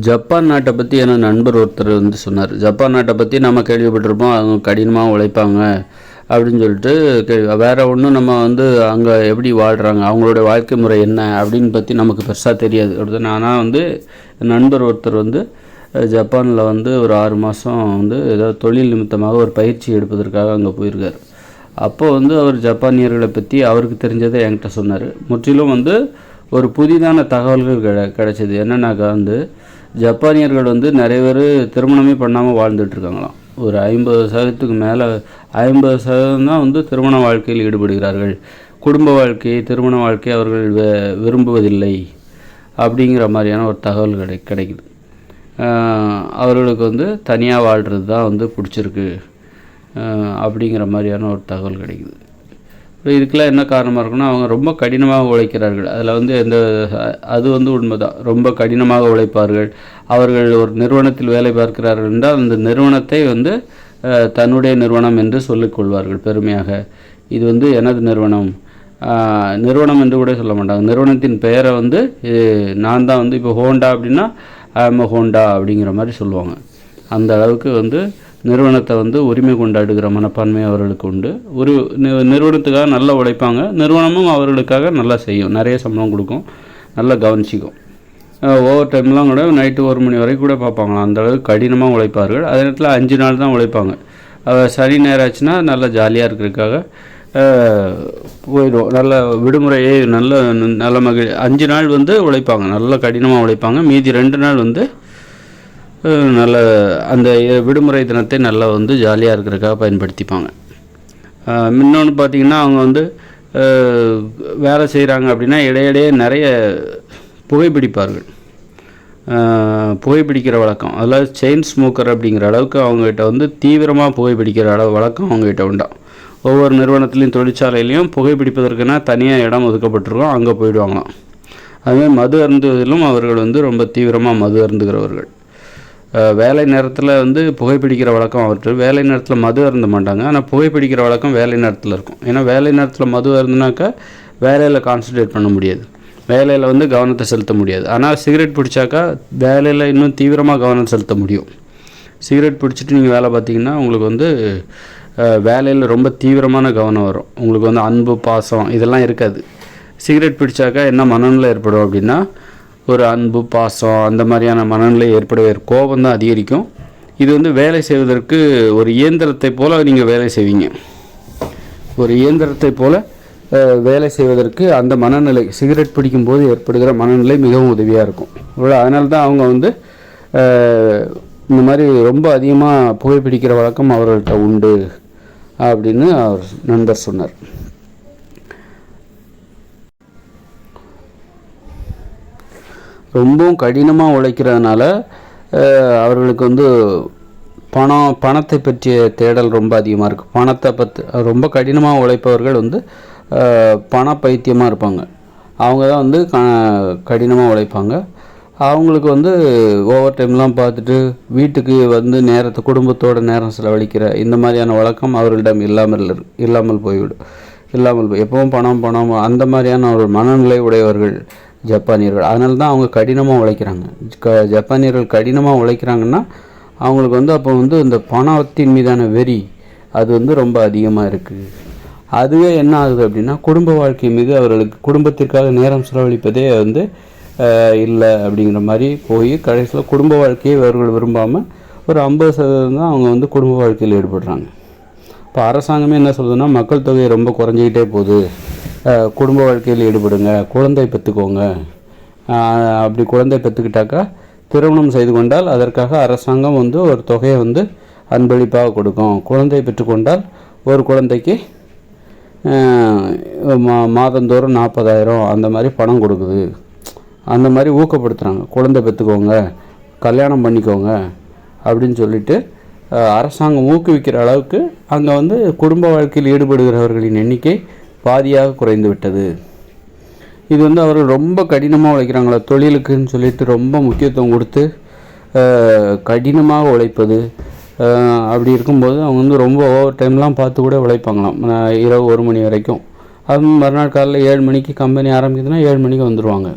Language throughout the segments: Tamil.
ஜப்பான் நாட்டை பற்றி என் நண்பர் ஒருத்தர் வந்து சொன்னார். ஜப்பான் நாட்டை பற்றி நம்ம கேள்விப்பட்டிருப்போம், அவங்க கடினமாக உழைப்பாங்க அப்படின்னு சொல்லிட்டு வேறு ஒன்றும் நம்ம வந்து அங்கே எப்படி வாழ்கிறாங்க, அவங்களுடைய வாழ்க்கை முறை என்ன அப்படின்னு பற்றி நமக்கு பெருசாக தெரியாது. அப்படி ஆனால் வந்து நண்பர் ஒருத்தர் வந்து ஜப்பானில் வந்து ஒரு 6 மாதம் வந்து ஏதாவது தொழில் நிமித்தமாக ஒரு பயிற்சி எடுப்பதற்காக அங்கே போயிருக்கார். அப்போது வந்து அவர் ஜப்பானியர்களை பற்றி அவருக்கு தெரிஞ்சதை என்கிட்ட சொன்னார். முற்றிலும் வந்து ஒரு புதிதான தகவல்கள் கிடைச்சிது. என்னன்னாக்கா வந்து ஜப்பானியர்கள் வந்து நிறைய பேர் திருமணமே பண்ணாமல் வாழ்ந்துட்டுருக்காங்களாம். ஒரு 50% மேலே 50% தான் வந்து திருமண வாழ்க்கையில் ஈடுபடுகிறார்கள். குடும்ப வாழ்க்கையை திருமண வாழ்க்கையை அவர்கள் விரும்புவதில்லை அப்படிங்கிற மாதிரியான ஒரு தகவல் கிடைக்குது. அவர்களுக்கு வந்து தனியாக வாழ்கிறது தான் வந்து பிடிச்சிருக்கு அப்படிங்கிற மாதிரியான ஒரு தகவல் கிடைக்குது. இதுக்கெல்லாம் என்ன காரணமாக இருக்குன்னா, அவங்க ரொம்ப கடினமாக உழைக்கிறார்கள். அதில் வந்து அது வந்து உண்மைதான். ரொம்ப கடினமாக உழைப்பார்கள். அவர்கள் ஒரு நிறுவனத்தில் வேலை பார்க்கிறார்கள் என்றால் அந்த நிறுவனத்தை வந்து தன்னுடைய நிறுவனம் என்று சொல்லிக்கொள்வார்கள் பெருமையாக. இது வந்து எனது நிறுவனம் என்று கூட சொல்ல மாட்டாங்க. நிறுவனத்தின் பெயரை வந்து நான் தான் வந்து இப்போ ஹோண்டா அப்படின்னா ஹோண்டா அப்படிங்கிற மாதிரி சொல்லுவாங்க. அந்த அளவுக்கு வந்து நிறுவனத்தை வந்து உரிமை கொண்டாடுகிற மனப்பான்மை அவர்களுக்கு உண்டு. ஒரு நிறுவனத்துக்காக நல்லா உழைப்பாங்க. நிறுவனமும் அவர்களுக்காக நல்லா செய்யும், நிறைய சம்பளம் கொடுக்கும், நல்லா கவனிச்சிக்கும். ஓவர் டைம்லாம் கூட நைட்டு 1 மணி வரைக்கும் கூட பார்ப்பாங்களாம். அந்த அளவுக்கு கடினமாக உழைப்பார்கள். அதே நேரத்தில் 5 நாள் தான் உழைப்பாங்க. சனி நேரம் ஆச்சுன்னா நல்லா ஜாலியாக இருக்கிறதுக்காக போயிடும். நல்ல விடுமுறையே நல்ல 5 நாள் வந்து உழைப்பாங்க, நல்லா கடினமாக உழைப்பாங்க. மீதி 2 நாள் வந்து நல்ல அந்த விடுமுறை தினத்தை நல்லா வந்து ஜாலியாக இருக்கிறதுக்காக பயன்படுத்திப்பாங்க. இன்னொன்று பார்த்திங்கன்னா, அவங்க வந்து வேலை செய்கிறாங்க அப்படின்னா இடையிடையே நிறைய புகைப்பிடிப்பார்கள். புகைப்பிடிக்கிற வழக்கம், அதாவது செயின் ஸ்மோக்கர் அப்படிங்கிற அளவுக்கு அவங்ககிட்ட வந்து தீவிரமாக புகைப்பிடிக்கிற வழக்கம் அவங்ககிட்ட உண்டாம். ஒவ்வொரு நிறுவனத்துலேயும் தொழிற்சாலையிலையும் புகைப்பிடிப்பதற்குன்னா தனியாக இடம் ஒதுக்கப்பட்டிருக்கோம், அங்கே போயிடுவாங்களாம். அதுமாதிரி மது அருந்துவதிலும் அவர்கள் வந்து ரொம்ப தீவிரமாக மது அருந்துகிறவர்கள். வேலை நேரத்தில் வந்து புகைப்பிடிக்கிற வழக்கம் அவர்கள். வேலை நேரத்தில் மது அருந்த மாட்டாங்க, ஆனால் புகைப்பிடிக்கிற வழக்கம் வேலை நேரத்தில் இருக்கும். ஏன்னா வேலை நேரத்தில் மது அருந்துனாக்கா வேலையில் கான்சன்ட்ரேட் பண்ண முடியாது, வேலையில் வந்து கவனத்தை செலுத்த முடியாது. ஆனால் சிகரெட் பிடிச்சாக்கா வேலையில் இன்னும் தீவிரமாக கவனம் செலுத்த முடியும். சிகரெட் பிடிச்சிட்டு நீங்கள் வேலை பார்த்தீங்கன்னா உங்களுக்கு வந்து வேலையில் ரொம்ப தீவிரமான கவனம் வரும். உங்களுக்கு வந்து அன்பு பாசம் இதெல்லாம் இருக்காது. சிகரெட் பிடிச்சாக்கா என்ன மனநிலை ஏற்படும் அப்படின்னா, ஒரு அன்பு பாசம் அந்த மாதிரியான மனநிலை ஏற்படவே, கோபம் தான் அதிகரிக்கும். இது வந்து வேலை செய்வதற்கு ஒரு இயந்திரத்தை போல் நீங்கள் வேலை செய்வீங்க. ஒரு இயந்திரத்தை போல் வேலை செய்வதற்கு அந்த மனநிலை சிகரெட் பிடிக்கும்போது ஏற்படுகிற மனநிலை மிகவும் உதவியாக இருக்கும். அதனால தான் அவங்க வந்து இந்த மாதிரி ரொம்ப அதிகமாக புகைப்பிடிக்கிற வழக்கம் அவர்கள்ட்ட உண்டு அப்படின்னு அவர் நண்பர் சொன்னார். ரொம்பவும் கடினமாக உழைக்கிறதுனால அவர்களுக்கு வந்து பணத்தை பற்றிய தேடல் ரொம்ப அதிகமாக இருக்குது. பணத்தை ரொம்ப கடினமாக உழைப்பவர்கள் வந்து பண பைத்தியமாக இருப்பாங்க. அவங்க தான் வந்து கடினமாக உழைப்பாங்க. அவங்களுக்கு வந்து ஓவர் டைம்லாம் பார்த்துட்டு வீட்டுக்கு வந்து குடும்பத்தோட நேரம் செலவழிக்கிற இந்த மாதிரியான வழக்கம் அவர்களிடம் இல்லாமல் போய்விடும். எப்பவும் பணம் அந்த மாதிரியான ஒரு மனநிலை உடையவர்கள் ஜப்பானியர்கள். அதனால தான் அவங்க கடினமாக உழைக்கிறாங்க. ஜப்பானியர்கள் கடினமாக உழைக்கிறாங்கன்னா அவங்களுக்கு வந்து அப்போ வந்து இந்த பணத்தின் மீதான வெறி அது வந்து ரொம்ப அதிகமாக இருக்குது. அதுவே என்ன ஆகுது அப்படின்னா, குடும்ப வாழ்க்கை மீது அவர்களுக்கு குடும்பத்திற்காக நேரம் செலவழிப்பதே வந்து இல்லை அப்படிங்கிற மாதிரி போய் கடைசியில் குடும்ப வாழ்க்கையை இவர்கள் விரும்பாமல் ஒரு 50% தான் அவங்க வந்து குடும்ப வாழ்க்கையில் ஈடுபடுறாங்க. இப்போ அரசாங்கமே என்ன சொல்லுதுன்னா, மக்கள் தொகை ரொம்ப குறைஞ்சிக்கிட்டே போகுது, குடும்ப வாழ்க்கையில் ஈடுபடுங்க, குழந்தை பெற்றுக்கோங்க. அப்படி குழந்தை பெற்றுக்கிட்டாக்கா திருமணம் செய்து கொண்டால் அதற்காக அரசாங்கம் வந்து ஒரு தொகையை வந்து அன்பளிப்பாக கொடுக்கும். குழந்தை பெற்றுக்கொண்டால் ஒரு குழந்தைக்கு மாதந்தோறும் 40,000 அந்த மாதிரி பணம் கொடுக்குது. அந்த மாதிரி ஊக்கப்படுத்துகிறாங்க. குழந்தை பெற்றுக்கோங்க, கல்யாணம் பண்ணிக்கோங்க அப்படின்னு சொல்லிட்டு அரசாங்கம் ஊக்குவிக்கிற அளவுக்கு அங்கே வந்து குடும்ப வாழ்க்கையில் ஈடுபடுகிறவர்களின் எண்ணிக்கை பாதியாக குறைந்து விட்டது. இது வந்து அவர்கள் ரொம்ப கடினமாக உழைக்கிறாங்களா, தொழிலுக்குன்னு சொல்லிட்டு ரொம்ப முக்கியத்துவம் கொடுத்து கடினமாக உழைப்பது. அப்படி இருக்கும்போது அவங்க வந்து ரொம்ப ஓவர் டைம்லாம் பார்த்து கூட உழைப்பாங்களாம், இரவு 1 மணி வரைக்கும். அது மறுநாள் காலையில் 7 மணிக்கு கம்பெனி ஆரம்பிக்குதுன்னா 7 மணிக்கு வந்துடுவாங்க.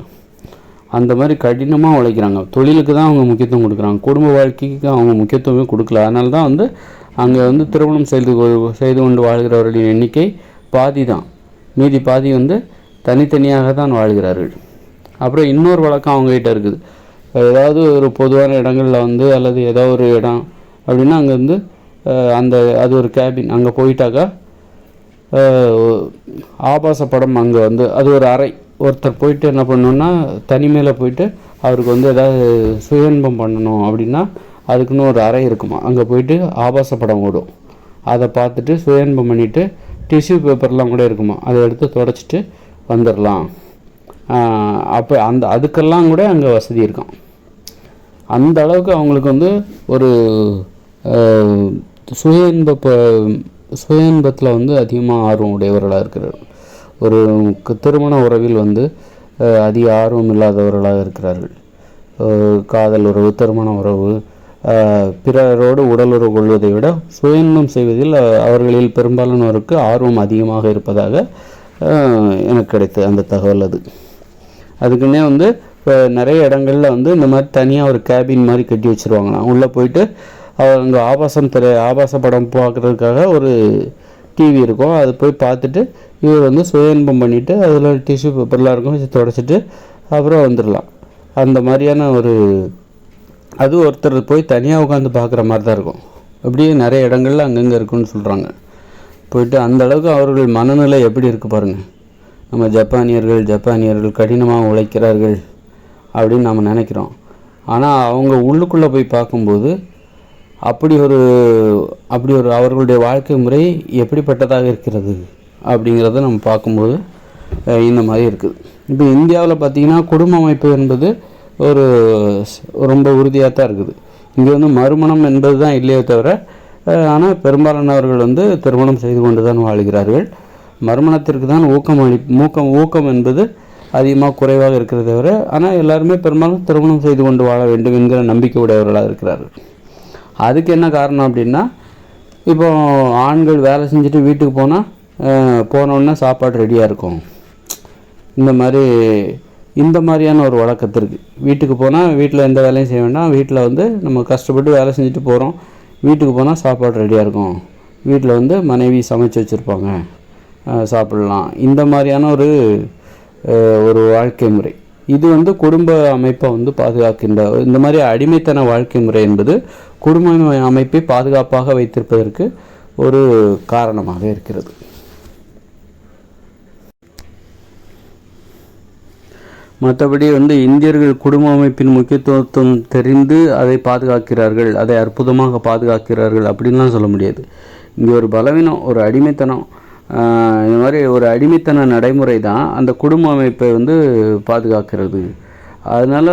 அந்த மாதிரி கடினமாக உழைக்கிறாங்க. தொழிலுக்கு தான் அவங்க முக்கியத்துவம் கொடுக்குறாங்க, குடும்ப வாழ்க்கைக்கு அவங்க முக்கியத்துவமே கொடுக்கல. அதனால தான் வந்து அங்கே வந்து திருமணம் செய்து கொண்டு வாழ்கிறவர்களின் எண்ணிக்கை பாதி தான், மீதி பாதி வந்து தனித்தனியாக தான் வாழ்கிறார்கள். அப்புறம் இன்னொரு வழக்கம் அவங்ககிட்ட இருக்குது. ஏதாவது ஒரு பொதுவான இடங்களில் வந்து அல்லது ஏதோ ஒரு இடம் அப்படின்னா அங்கே வந்து அது ஒரு கேபின், அங்கே போயிட்டாக்கா ஆபாச படம், அங்கே வந்து அது ஒரு அறை. ஒருத்தர் போயிட்டு என்ன பண்ணணுன்னா தனிமையில் போயிட்டு அவருக்கு வந்து ஏதாவது சுயன்பம் பண்ணணும் அப்படின்னா அதுக்குன்னு ஒரு அறை இருக்குமா, அங்கே போயிட்டு ஆபாச படம் ஓடும். அதை பார்த்துட்டு சுயன்பம் பண்ணிவிட்டு டிஷ்யூ பேப்பர்லாம் கூட இருக்குமா, அதை எடுத்து தொடச்சிட்டு வந்துடலாம். அப்போ அதுக்கெல்லாம் கூட அங்கே வசதி இருக்கும். அந்த அளவுக்கு அவங்களுக்கு வந்து ஒரு சுய இன்பத்தில் வந்து அதிகமாக ஆர்வம் உடையவர்களாக இருக்கிறார்கள். ஒரு திருமண உறவில் வந்து அதிக ஆர்வம் இல்லாதவர்களாக இருக்கிறார்கள். காதல் உறவு, திருமண உறவு, பிறரோடு உடல் உறவு கொள்வதை விட சுய இன்பம் செய்வதில் அவர்களில் பெரும்பாலானோருக்கு ஆர்வம் அதிகமாக இருப்பதாக எனக்கு கிடைத்த அந்த தகவல். அதுக்குன்னே வந்து இப்போ நிறைய இடங்களில் வந்து இந்த மாதிரி தனியாக ஒரு கேபின் மாதிரி கட்டி வச்சுருவாங்களாம். உள்ளே போயிட்டு அங்கே ஆபாச படம் பார்க்குறதுக்காக ஒரு டிவி இருக்கும், அது போய் பார்த்துட்டு இவர் வந்து சுய இன்பம் பண்ணிவிட்டு அதில் டிஷ்யூ பேப்பர்லாம் இருக்கும், வச்சு தொடச்சிட்டு அப்புறம் வந்துடலாம். அந்த மாதிரியான அது ஒருத்தர் போய் தனியாக உட்காந்து பார்க்குற மாதிரி தான் இருக்கும். அப்படியே நிறைய இடங்களில் அங்கங்கே இருக்குன்னு சொல்கிறாங்க. போயிட்டு அந்த அளவுக்கு அவர்கள் மனநிலை எப்படி இருக்குது பாருங்கள். நம்ம ஜப்பானியர்கள் கடினமாக உழைக்கிறார்கள் அப்படின்னு நம்ம நினைக்கிறோம். ஆனால் அவங்க உள்ளுக்குள்ளே போய் பார்க்கும்போது அப்படி ஒரு அவர்களுடைய வாழ்க்கை முறை எப்படிப்பட்டதாக இருக்கிறது அப்படிங்கிறத நம்ம பார்க்கும்போது இந்த மாதிரி இருக்குது. இப்போ இந்தியாவில் பார்த்திங்கன்னா குடும்ப அமைப்பு என்பது ரொம்ப உறுதியாக தான் இருக்குது. இங்கே வந்து மறுமணம் என்பது தான் இல்லையே தவிர, ஆனால் பெரும்பாலானவர்கள் வந்து திருமணம் செய்து கொண்டு தான் வாழ்கிறார்கள். மறுமணத்திற்கு தான் ஊக்கம் என்பது அதிகமாக குறைவாக இருக்கிறத தவிர, ஆனால் எல்லாருமே பெரும்பாலும் திருமணம் செய்து கொண்டு வாழ வேண்டும் என்கிற நம்பிக்கை உடையவர்களாக இருக்கிறார்கள். அதுக்கு என்ன காரணம் அப்படின்னா, இப்போ ஆண்கள் வேலை செஞ்சுட்டு வீட்டுக்கு போனோடனே சாப்பாடு ரெடியாக இருக்கும். இந்த மாதிரியான ஒரு வழக்கத்திற்கு வீட்டுக்கு போனால் வீட்டில் எந்த வேலையும் செய்ய வேண்டாம், வீட்டில் வந்து நம்ம கஷ்டப்பட்டு வேலை செஞ்சுட்டு போகிறோம், வீட்டுக்கு போனால் சாப்பாடு ரெடியாக இருக்கும், வீட்டில் வந்து மனைவி சமைச்சு வச்சுருப்பாங்க, சாப்பிடலாம். இந்த மாதிரியான ஒரு வாழ்க்கை முறை இது வந்து குடும்ப அமைப்பை வந்து பாதுகாக்கின்ற இந்த மாதிரி அடிமைத்தன வாழ்க்கை முறை என்பது குடும்ப அமைப்பை பாதுகாப்பாக வைத்திருப்பதற்கு ஒரு காரணமாக இருக்கிறது. மற்றபடி வந்து இந்தியர்கள் குடும்ப அமைப்பின் முக்கியத்துவம் தெரிந்து அதை பாதுகாக்கிறார்கள், அதை அற்புதமாக பாதுகாக்கிறார்கள் அப்படின்லாம் சொல்ல முடியாது. இங்கே ஒரு பலவீனம், ஒரு அடிமைத்தனம், இந்த மாதிரி ஒரு அடிமைத்தன நடைமுறை தான் அந்த குடும்ப அமைப்பை வந்து பாதுகாக்கிறது. அதனால்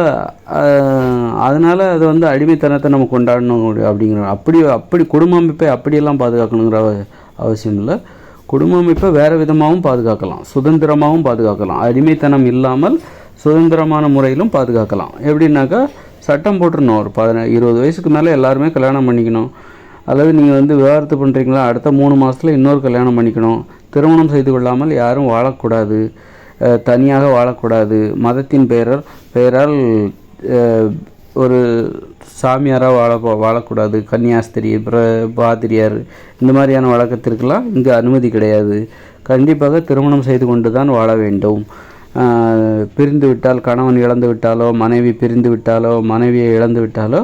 அது வந்து அடிமைத்தனத்தை நம்ம கொண்டாடணும் அப்படிங்கிற அப்படி குடும்ப அமைப்பை அப்படியெல்லாம் பாதுகாக்கணுங்கிற அவசியம் இல்லை. குடும்ப அமைப்பை வேறு விதமாகவும் பாதுகாக்கலாம், சுதந்திரமாகவும் பாதுகாக்கலாம், அடிமைத்தனம் இல்லாமல் சுதந்திரமான முறையிலும் பாதுகாக்கலாம். எப்படின்னாக்கா சட்டம் போட்டுருணும், ஒரு 20 வயசுக்கு மேலே எல்லாருமே கல்யாணம் பண்ணிக்கணும், அல்லது நீங்கள் வந்து விவாகரத்து பண்ணுறீங்களா அடுத்த 3 மாதத்தில் இன்னொரு கல்யாணம் பண்ணிக்கணும், திருமணம் செய்து கொள்ளாமல் யாரும் வாழக்கூடாது, தனியாக வாழக்கூடாது, மதத்தின் பெயரால் ஒரு சாமியாராக வாழக்கூடாது, கன்னியாஸ்திரி, பாதிரியார், இந்த மாதிரியான வழக்கத்திற்கெல்லாம் இங்கே அனுமதி கிடையாது. கண்டிப்பாக திருமணம் செய்து கொண்டு தான் வாழ வேண்டும். பிரிந்து விட்டால், கணவன் இழந்து விட்டாலோ, மனைவி பிரிந்து விட்டாலோ, மனைவியை இழந்து விட்டாலோ,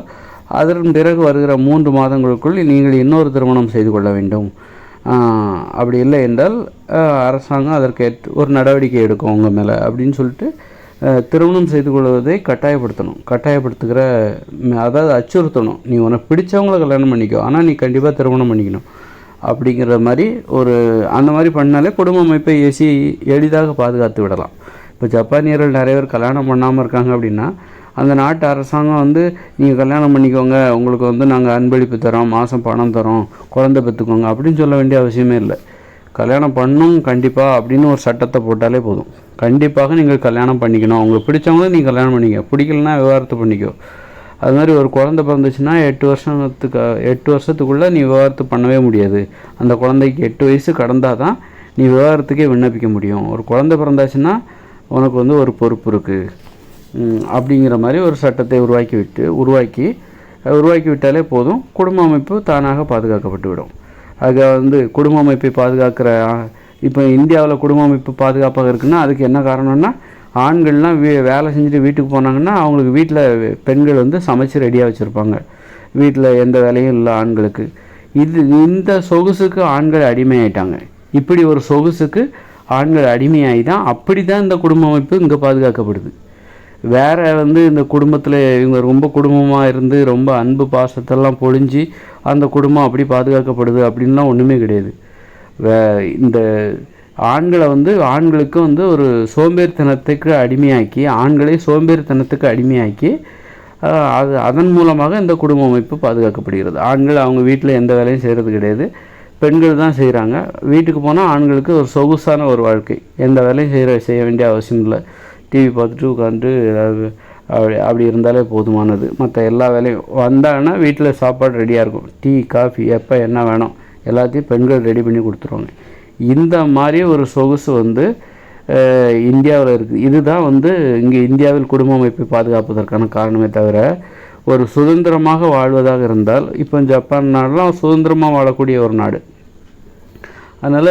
அதன் பிறகு வருகிற 3 மாதங்களுக்குள் நீங்கள் இன்னொரு திருமணம் செய்து கொள்ள வேண்டும். அப்படி இல்லை என்றால் அரசாங்கம் அதற்கு ஒரு நடவடிக்கை எடுக்கும் உங்கள் மேலே அப்படின்னு சொல்லிட்டு திருமணம் செய்து கொள்வதை கட்டாயப்படுத்துகிற, அதாவது அச்சுறுத்தணும். நீ உனக்கு பிடிச்சவங்கள கல்யாணம் பண்ணிக்கோ, ஆனால் நீ கண்டிப்பாக திருமணம் பண்ணிக்கணும் அப்படிங்கிற மாதிரி அந்த மாதிரி பண்ணாலே குடும்ப அமைப்பை எளிதாக பாதுகாத்து விடலாம். இப்போ ஜப்பானியர்கள் நிறைய பேர் கல்யாணம் பண்ணாமல் இருக்காங்க அப்படின்னா அந்த நாட்டு அரசாங்கம் வந்து நீங்கள் கல்யாணம் பண்ணிக்கோங்க, உங்களுக்கு வந்து நாங்கள் அன்பளிப்பு தரோம், மாதம் பணம் தரோம், குழந்தை பெற்றுக்கோங்க அப்படின்னு சொல்ல வேண்டிய அவசியமே இல்லை. கல்யாணம் பண்ணும் கண்டிப்பாக அப்படின்னு ஒரு சட்டத்தை போட்டாலே போதும். கண்டிப்பாக நீங்கள் கல்யாணம் பண்ணிக்கணும், உங்களுக்கு பிடிச்சவங்களும் நீங்கள் கல்யாணம் பண்ணிக்க, பிடிக்கலன்னா விவாகரத்து பண்ணிக்கோ. அது மாதிரி ஒரு குழந்தை பிறந்துச்சுன்னா 8 வருஷத்துக்குள்ளே நீ விவாகரத்து பண்ணவே முடியாது. அந்த குழந்தைக்கு 8 வயசு கடந்தால் தான் நீ விவாகரத்துக்கே விண்ணப்பிக்க முடியும். ஒரு குழந்தை பிறந்தாச்சுன்னா உனக்கு வந்து ஒரு பொறுப்பு இருக்குது. அப்படிங்கிற மாதிரி ஒரு சட்டத்தை உருவாக்கி விட்டாலே போதும், குடும்ப அமைப்பு தானாக பாதுகாக்கப்பட்டு விடும். ஆக குடும்ப அமைப்பை பாதுகாக்கிற இப்போ இந்தியாவில் குடும்ப அமைப்பு பாதுகாப்பாக இருக்குன்னா அதுக்கு என்ன காரணம்னா, ஆண்கள்லாம் வேலை செஞ்சுட்டு வீட்டுக்கு போனாங்கன்னா அவங்களுக்கு வீட்டில் பெண்கள் சமைச்சு ரெடியாக வச்சுருப்பாங்க. வீட்டில் எந்த வேலையும் இல்லை ஆண்களுக்கு. இந்த சொகுசுக்கு ஆண்கள் அடிமையாயிட்டாங்க. இப்படி ஒரு சொகுசுக்கு ஆண்கள் அடிமையாகி தான் அப்படி தான் இந்த குடும்ப அமைப்பு இங்கே பாதுகாக்கப்படுது. வேறு இந்த குடும்பத்தில் இவங்க ரொம்ப குடும்பமாக இருந்து ரொம்ப அன்பு பாசத்தெல்லாம் பொழிஞ்சு அந்த குடும்பம் அப்படி பாதுகாக்கப்படுது அப்படின்லாம் ஒன்றுமே கிடையாது. இந்த ஆண்களை ஆண்களுக்கு ஒரு சோம்பேறித்தனத்துக்கு அடிமையாக்கி, ஆண்களை சோம்பேறித்தனத்துக்கு அடிமையாக்கி அதன் மூலமாக இந்த குடும்ப அமைப்பு பாதுகாக்கப்படுகிறது. ஆண்கள் அவங்க வீட்டில் எந்த வேலையும் செய்கிறது கிடையாது, பெண்கள் தான் செய்கிறாங்க. வீட்டுக்கு போனால் ஆண்களுக்கு ஒரு சொகுசான ஒரு வாழ்க்கை, எந்த வேலையும் செய்ய வேண்டிய அவசியம் இல்லை. டிவி பார்த்துட்டு உட்காந்துட்டு அப்படி இருந்தாலே போதுமானது. மற்ற எல்லா வேலையும் வந்தாங்கன்னா வீட்டில் சாப்பாடு ரெடியாக இருக்கும், டீ காஃபி எப்போ என்ன வேணும் எல்லாத்தையும் பெண்கள் ரெடி பண்ணி கொடுத்துருவாங்க. இந்த மாதிரி ஒரு சொகுசு இந்தியாவில் இருக்குது. இதுதான் இங்கே இந்தியாவில் குடும்ப அமைப்பை பாதுகாப்பதற்கான காரணமே தவிர, ஒரு சுதந்திரமாக வாழ்வதாக இருந்தால், இப்போ ஜப்பான் நாடுலாம் சுதந்திரமாக வாழக்கூடிய ஒரு நாடு. அதனால்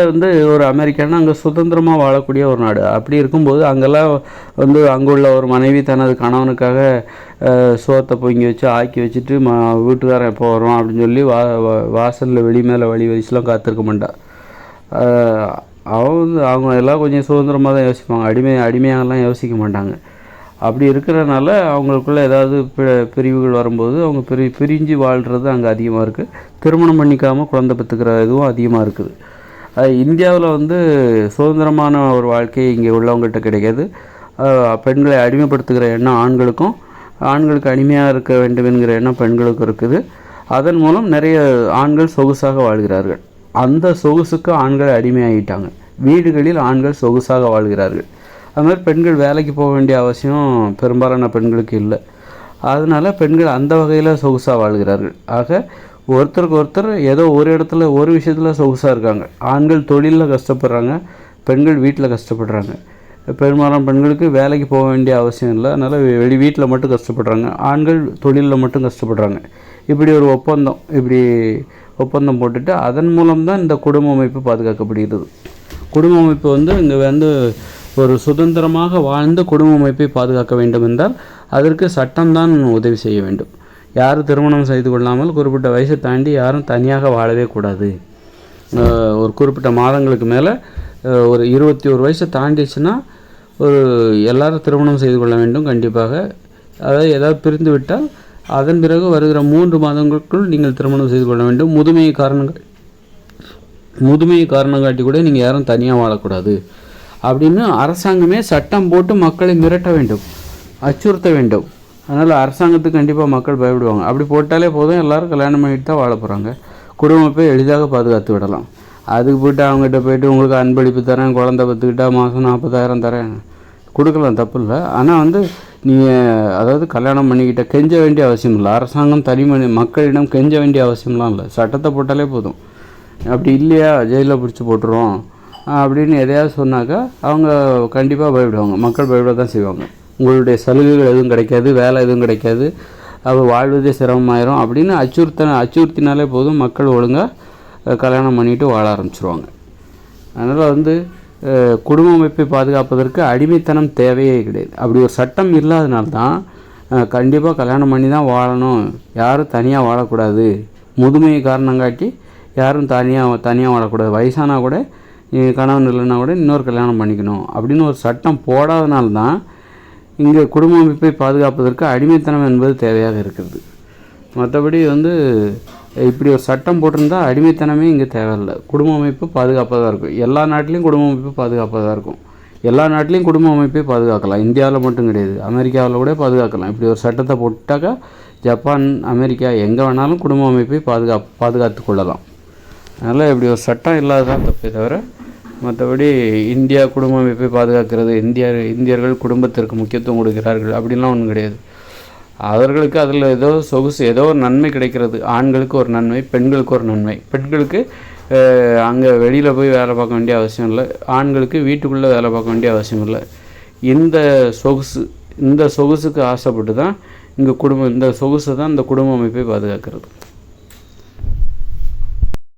ஒரு அமெரிக்கானா அங்கே சுதந்திரமாக வாழக்கூடிய ஒரு நாடு. அப்படி இருக்கும்போது அங்கெல்லாம் அங்குள்ள ஒரு மனைவி தனது கணவனுக்காக சோத்தை பொங்கி வச்சு ஆக்கி வச்சுட்டு வீட்டுக்காரன் எப்போ வரோம் அப்படின்னு சொல்லி வாசலில் வெளி மேலே வழி வச்சுலாம் காத்திருக்க மாட்டா. அவங்க எல்லாம் கொஞ்சம் சுதந்திரமாக தான் யோசிப்பாங்க, அடிமையாகலாம் யோசிக்க மாட்டாங்க. அப்படி இருக்கிறனால அவங்களுக்குள்ள ஏதாவது பிரிவுகள் வரும்போது அவங்க பிரிஞ்சு வாழ்கிறது அங்கே அதிகமாக இருக்குது. திருமணம் பண்ணிக்காமல் குழந்தை பெற்றுக்கிற இதுவும் அதிகமாக இருக்குது. இந்தியாவில் சுதந்திரமான ஒரு வாழ்க்கை இங்கே உள்ளவங்கள்ட்ட கிடைக்காது. பெண்களை அடிமைப்படுத்துகிற எண்ணம் ஆண்களுக்கு அடிமையாக இருக்க வேண்டும் என்கிற எண்ணம் பெண்களுக்கும் இருக்குது. அதன் மூலம் நிறைய ஆண்கள் சொகுசாக வாழ்கிறார்கள். அந்த சொகுசுக்கு ஆண்கள் அடிமையாகிட்டாங்க. வீடுகளில் ஆண்கள் சொகுசாக வாழ்கிறார்கள். அது மாதிரி பெண்கள் வேலைக்கு போக வேண்டிய அவசியம் பெரும்பாலான பெண்களுக்கு இல்லை. அதனால் பெண்கள் அந்த வகையில் சொகுசாக வாழ்கிறார்கள். ஆக ஒருத்தருக்கு ஒருத்தர் ஏதோ ஒரு இடத்துல ஒரு விஷயத்தில் சொகுசாக இருக்காங்க. ஆண்கள் தொழிலில் கஷ்டப்படுறாங்க, பெண்கள் வீட்டில் கஷ்டப்படுறாங்க. பெரும்பாலான பெண்களுக்கு வேலைக்கு போக வேண்டிய அவசியம் இல்லை, அதனால் வீட்டில் மட்டும் கஷ்டப்படுறாங்க. ஆண்கள் தொழிலில் மட்டும் கஷ்டப்படுறாங்க. இப்படி ஒரு ஒப்பந்தம் போட்டுட்டு அதன் மூலம்தான் இந்த குடும்ப அமைப்பு பாதுகாக்கப்படுகிறது. குடும்ப அமைப்பு இங்கே ஒரு சுதந்திரமாக வாழ்ந்த குடும்ப அமைப்பை பாதுகாக்க வேண்டும் என்றால் அதற்கு சட்டம்தான் உதவி செய்ய வேண்டும். யாரும் திருமணம் செய்து கொள்ளாமல் குறிப்பிட்ட வயசை தாண்டி யாரும் தனியாக வாழவே கூடாது. ஒரு குறிப்பிட்ட மாதங்களுக்கு மேலே ஒரு 21 வயசை தாண்டிச்சுன்னா எல்லாரும் திருமணம் செய்து கொள்ள வேண்டும் கண்டிப்பாக. அதாவது ஏதாவது பிரிந்து விட்டால் அதன் பிறகு வருகிற 3 மாதங்களுக்குள் நீங்கள் திருமணம் செய்து கொள்ள வேண்டும். முதுமையை காரணம் காட்டி கூட நீங்கள் யாரும் தனியாக வாழக்கூடாது அப்படின்னு அரசாங்கமே சட்டம் போட்டு மக்களை மிரட்ட வேண்டும், அச்சுறுத்த வேண்டும். அதனால் அரசாங்கத்துக்கு கண்டிப்பாக மக்கள் பயப்படுவாங்க. அப்படி போட்டாலே போதும், எல்லோரும் கல்யாணம் பண்ணிட்டு தான் வாழ போகிறாங்க. குடும்பத்தை எளிதாக பாதுகாத்து விடலாம். அதுக்கு அவங்ககிட்ட போய்ட்டு உங்களுக்கு அன்பளிப்பு தரேன், குழந்தை பத்துக்கிட்டா மாதம் 40,000 தரேன், கொடுக்கலாம், தப்பு இல்லை. ஆனால் நீங்கள் அதாவது கல்யாணம் பண்ணிக்கிட்ட கெஞ்ச வேண்டிய அவசியம் இல்லை. அரசாங்கம் மக்களிடம் கெஞ்ச வேண்டிய அவசியம்லாம் இல்லை. சட்டத்தை போட்டாலே போதும். அப்படி இல்லையா ஜெயிலில் பிடிச்சி போட்டுருவோம் அப்படின்னு எதையாவது சொன்னாக்கா அவங்க கண்டிப்பாக பயப்படுவாங்க. மக்கள் பயப்பட தான் செய்வாங்க. உங்களுடைய சலுகைகள் எதுவும் கிடைக்காது, வேலை எதுவும் கிடைக்காது, அவள் வாழ்வதே சிரமமாயிரும் அப்படின்னு அச்சுறுத்தினாலே போதும், மக்கள் ஒழுங்காக கல்யாணம் பண்ணிவிட்டு வாழ ஆரம்பிச்சிருவாங்க. அதனால் குடும்ப அமைப்பை பாதுகாப்பதற்கு அடிமைத்தனம் தேவையே கிடையாது. அப்படி ஒரு சட்டம் இல்லாதனால்தான் கண்டிப்பாக கல்யாணம் பண்ணி தான் வாழணும், யாரும் தனியாக வாழக்கூடாது, முதுமையை காரணம் காட்டி யாரும் தனியாக வாழக்கூடாது, வயசானா கூட கணவன் இல்லைன்னா கூட இன்னொரு கல்யாணம் பண்ணிக்கணும் அப்படின்னு ஒரு சட்டம் போடாதனால்தான் இங்கே குடும்ப அமைப்பை பாதுகாப்பதற்கு அடிமைத்தனம் என்பது தேவையாக இருக்கிறது. மற்றபடி இப்படி ஒரு சட்டம் போட்டிருந்தால் அடிமைத்தனமே இங்கே தேவையில்லை. குடும்ப அமைப்பு பாதுகாப்பாக இருக்கும். எல்லா நாட்டிலையும் குடும்ப அமைப்பு பாதுகாப்பாக இருக்கும். எல்லா நாட்டிலையும் குடும்ப அமைப்பை பாதுகாக்கலாம். இந்தியாவில் மட்டும் கிடையாது, அமெரிக்காவில் கூட பாதுகாக்கலாம். இப்படி ஒரு சட்டத்தை போட்டாக்கா ஜப்பான், அமெரிக்கா எங்கே வேணாலும் குடும்ப அமைப்பை பாதுகாத்து கொள்ளலாம். அதனால் இப்படி ஒரு சட்டம் இல்லாததான் தப்பே தவிர மற்றபடி இந்தியா குடும்ப அமைப்பை பாதுகாக்கிறது, இந்தியர்கள் குடும்பத்திற்கு முக்கியத்துவம் கொடுக்கிறார்கள் அப்படின்லாம் ஒன்றும் கிடையாது. அவர்களுக்கு அதில் ஏதோ சொகுசு, ஏதோ ஒரு நன்மை கிடைக்கிறது. ஆண்களுக்கு ஒரு நன்மை, பெண்களுக்கு ஒரு நன்மை. பெண்களுக்கு அங்கே வெளியில் போய் வேலை பார்க்க வேண்டிய அவசியம் இல்லை, ஆண்களுக்கு வீட்டுக்குள்ளே வேலை பார்க்க வேண்டிய அவசியம் இல்லை. இந்த சொகுசு இந்த சொகுசுக்கு ஆசைப்பட்டு தான் இந்த சொகுசு தான் இந்த குடும்ப அமைப்பை பாதுகாக்கிறது.